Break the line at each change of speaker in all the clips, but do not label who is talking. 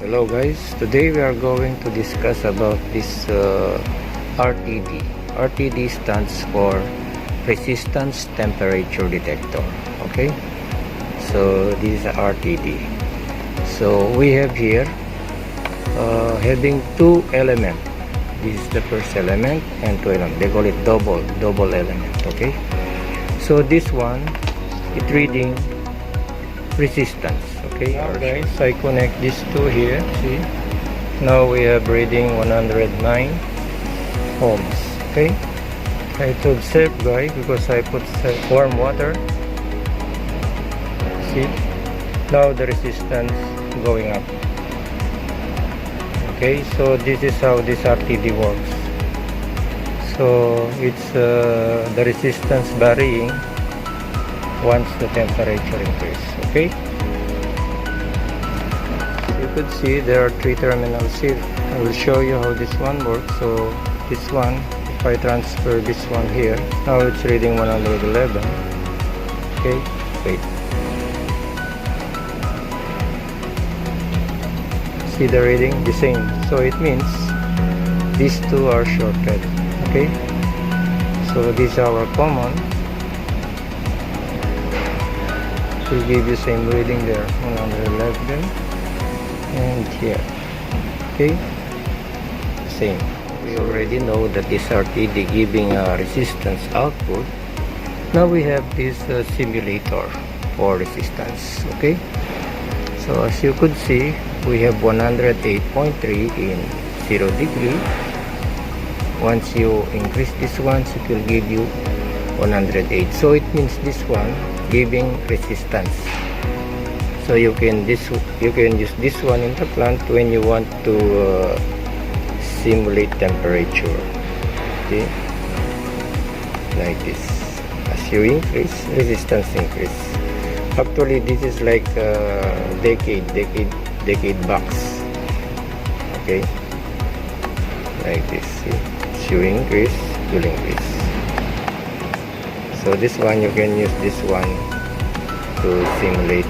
Hello guys, today we are going to discuss about this RTD. RTD stands for resistance temperature detector. Okay, so this is RTD. So we have here having two elements. This is the first element and two elements. They call it double element. Okay, so this one it reading resistance. Okay, now guys, I connect these two here. See, now we have reading 109 ohms. Okay, I told safe guy because I put warm water. See, now the resistance going up. Okay, so this is how this RTD works. So it's the resistance varying once the temperature increases. Okay, you could see there are three terminals here. I will show you how this one works. So this one, if I transfer this one here, now it's reading 111. Okay, wait, see the reading the same, so it means these two are shorted. Okay, so these are our common, will give you same reading there, 111, and here. Okay, same. We already know that this RTD giving a resistance output. Now we have this simulator for resistance. Okay, so as you could see, we have 108.3 in 0 degree. Once you increase this one, it will give you 108. So it means this one giving resistance. So you can use this one in the plant when you want to simulate temperature. Okay, like this. As you increase, resistance increase. Actually, this is like decade box. Okay, like this. See? As you increase, it will increase. So this one, you can use this one to simulate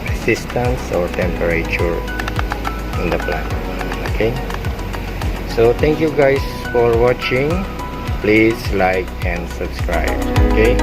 resistance or temperature in the plant. Okay, so thank you guys for watching. Please like and subscribe. Okay.